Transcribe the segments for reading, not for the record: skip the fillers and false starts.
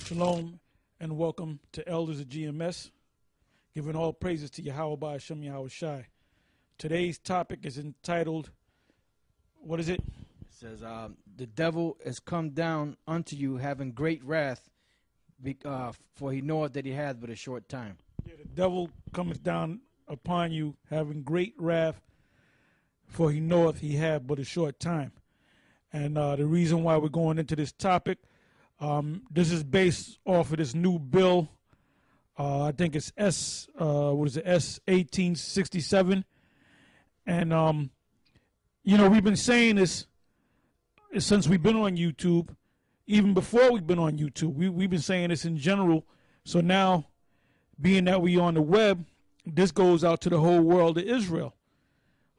Shalom and welcome to Elders of GMS, giving all praises to Yahweh by Hashem Yahweh Shai. Today's topic is entitled, what is it? It says, the devil is come down unto you having great wrath, for he knoweth that he hath but a short time. Yeah, the devil cometh down upon you having great wrath, for he knoweth he hath but a short time. And the reason why we're going into this topic, this is based off of this new bill. I think it's S1867. And, we've been saying this since we've been on YouTube, even before we've been on YouTube. We've been saying this in general. So now, being that we on the web, this goes out to the whole world of Israel.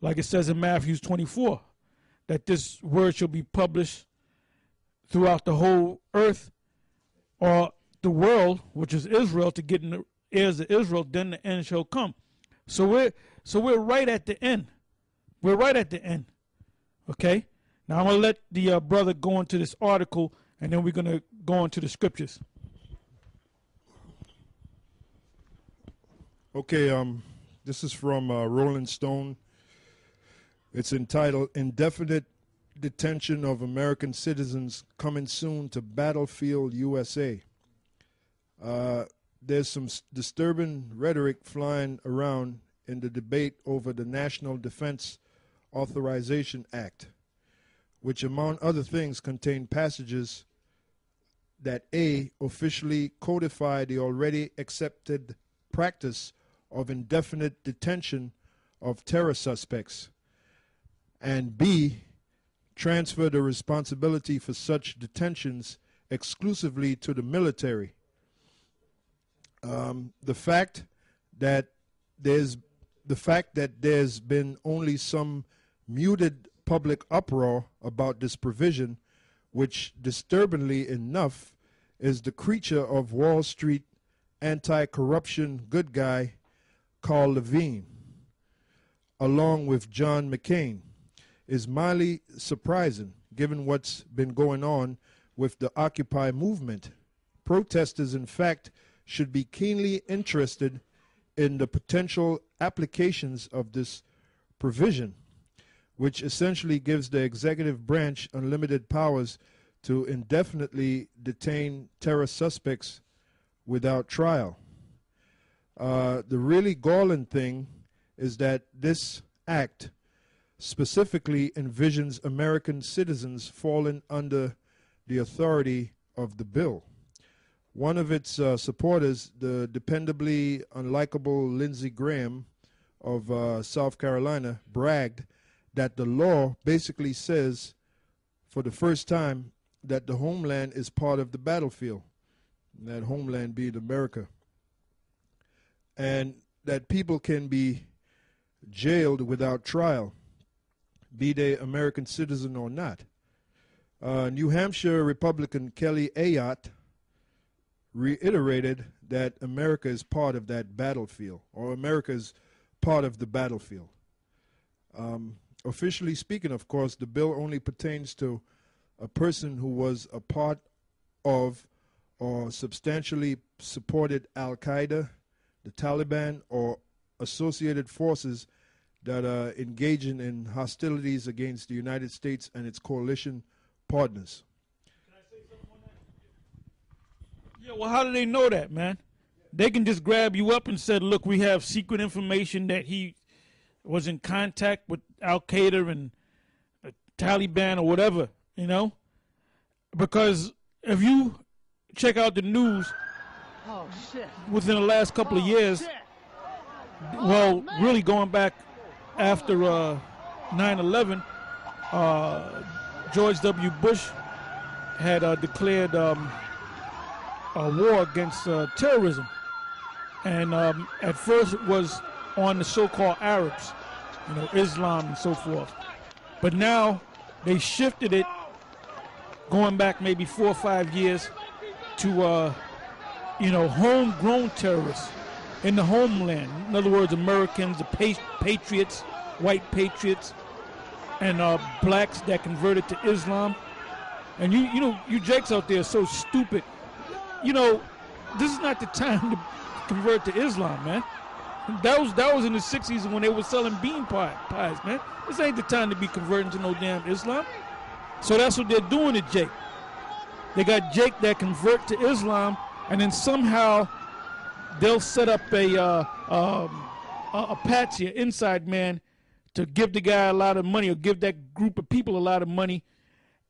Like it says in Matthew 24, that this word shall be published throughout the whole earth, or the world, which is Israel, to get in the ears of Israel, then the end shall come. So we're right at the end. We're right at the end. Okay? Now I'm going to let the brother go into this article, and then we're going to go into the scriptures. Okay, this is from Rolling Stone. It's entitled, Indefinite Detention of American Citizens Coming Soon to Battlefield USA. There's some disturbing rhetoric flying around in the debate over the National Defense Authorization Act, which among other things contain passages that A, officially codify the already accepted practice of indefinite detention of terror suspects, and B, transfer the responsibility for such detentions exclusively to the military. The fact that there's been only some muted public uproar about this provision, which disturbingly enough is the creature of Wall Street anti-corruption good guy Carl Levine, along with John McCain, is mildly surprising given what's been going on with the Occupy movement. Protesters, in fact, should be keenly interested in the potential applications of this provision, which essentially gives the executive branch unlimited powers to indefinitely detain terror suspects without trial. The really galling thing is that this act specifically envisions American citizens falling under the authority of the bill. One of its supporters, the dependably unlikable Lindsey Graham of South Carolina, bragged that the law basically says for the first time that the homeland is part of the battlefield, and that homeland being America, and that people can be jailed without trial, be they American citizen or not. New Hampshire Republican Kelly Ayotte reiterated that America is part of that battlefield, or America is part of the battlefield. Officially speaking, of course, the bill only pertains to a person who was a part of or substantially supported Al-Qaeda, the Taliban, or associated forces that are engaging in hostilities against the United States and its coalition partners. Can I say something on that? Yeah, well, how do they know that, man? They can just grab you up and said, look, we have secret information that he was in contact with Al-Qaeda and the Taliban or whatever, you know? Because if you check out the news within the last couple of years, well, really going back after 9/11, George W. Bush had declared a war against terrorism. And at first it was on the so-called Arabs, Islam and so forth. But now they shifted it, going back maybe 4 or 5 years, to, homegrown terrorists in the homeland. In other words, Americans, the patriots, white patriots, and blacks that converted to Islam. And you Jakes out there are so stupid. you know, this is not the time to convert to Islam, man. That was in the 60s when they were selling bean pies, man. This ain't the time to be converting to no damn Islam. So that's what they're doing to Jake. They got Jake that convert to Islam, and then somehow they'll set up a patsy, an inside man, to give the guy a lot of money or give that group of people a lot of money.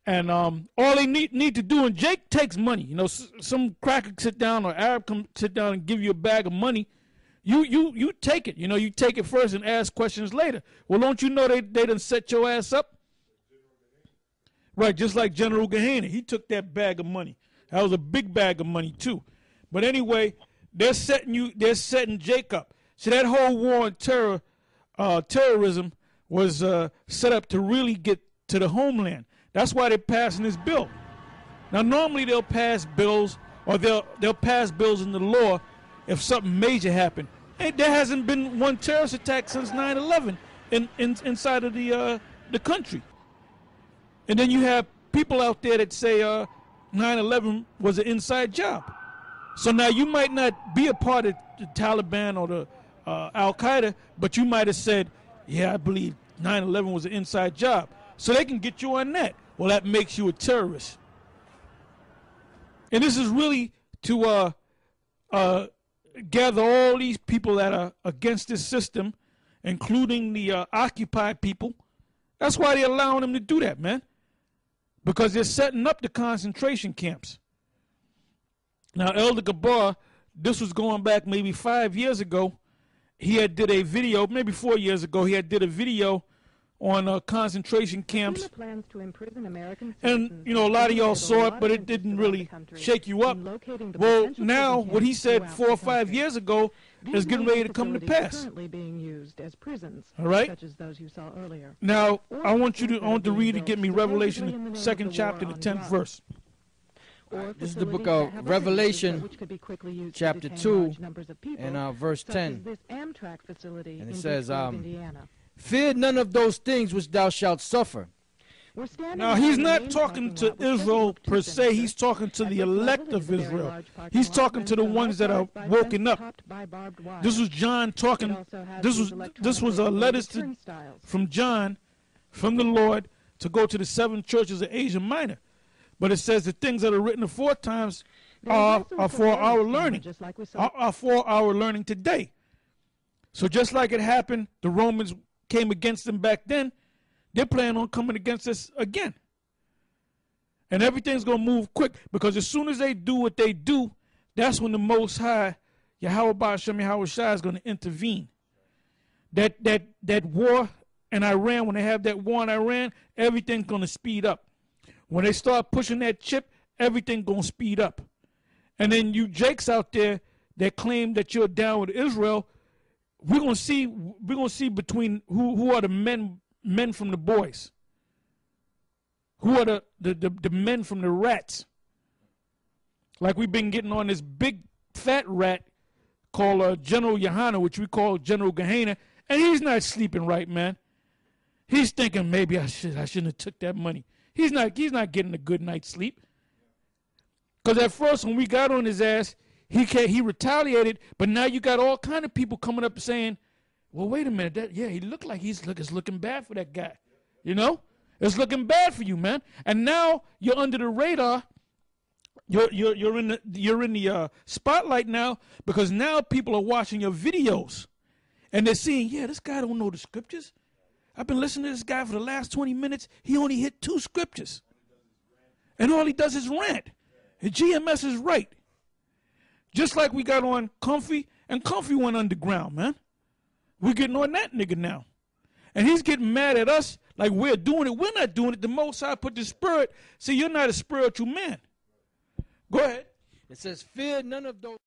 And all they need to do, and Jake takes money. You know, some cracker sit down or Arab come sit down and give you a bag of money. You take it. You know, you take it first and ask questions later. Well, don't you know they done set your ass up? Right, just like General Gehenna. He took that bag of money. That was a big bag of money too. But anyway, they're setting Jake up. So that whole war on terrorism was set up to really get to the homeland. That's why they're passing this bill. Now, normally they'll pass bills, or they'll pass bills into law if something major happened. Hey, there hasn't been one terrorist attack since 9/11 inside of the country. And then you have people out there that say 9/11 was an inside job. So now you might not be a part of the Taliban or the Al Qaeda, but you might have said, yeah, I believe 9/11 was an inside job. So they can get you on that. Well, that makes you a terrorist. And this is really to gather all these people that are against this system, including the Occupy people. That's why they're allowing them to do that, man. Because they're setting up the concentration camps. Now, Elder Gabar, this was going back maybe 5 years ago. He had did a video, maybe 4 years ago, he had did a video on concentration camps. Plans to imprison American and, you know, a lot of y'all saw it, but it didn't really shake you up. Well, now, what he said 4 or 5 years ago is getting ready to come to pass. Currently being used as prisons, all right? Such as those you saw earlier. Now, I want to read and get me Revelation, the 2nd chapter, the 10th verse. This is the book of Revelation, chapter 2, and verse 10. And it says, fear none of those things which thou shalt suffer. Now, he's not talking to Israel per se. He's talking to the elect of Israel. He's talking to the ones that are woken up. This was John talking. This was letters from John, from the Lord, to go to the 7 churches of Asia Minor. But it says the things that are written aforetimes are for our learning, are for our learning today. So just like it happened, the Romans came against them back then, they're planning on coming against us again. And everything's going to move quick, because as soon as they do what they do, that's when the Most High, Yahweh Ba'ashem Yahweh Shai, is going to intervene. That war in Iran, when they have that war in Iran, everything's going to speed up. When they start pushing that chip, everything going to speed up. And then you jakes out there that claim that you're down with Israel, we're going to see between who are the men from the boys. Who are the men from the rats? Like we've been getting on this big fat rat called General Yohana, which we call General Gehenna, and he's not sleeping right, man. He's thinking maybe I shouldn't have took that money. He's not getting a good night's sleep. Because at first when we got on his ass, he retaliated, but now you got all kind of people coming up saying, well, wait a minute, he looked like it's looking bad for that guy. You know? It's looking bad for you, man. And now you're under the radar. You're in the spotlight now, because now people are watching your videos and they're seeing, yeah, this guy don't know the scriptures. I've been listening to this guy for the last 20 minutes. He only hit 2 scriptures. And all he does is rant. The GMS is right. Just like we got on Comfy, and Comfy went underground, man. We're getting on that nigga now. And he's getting mad at us like we're doing it. We're not doing it. The Most High put the spirit. See, you're not a spiritual man. Go ahead. It says, fear none of those.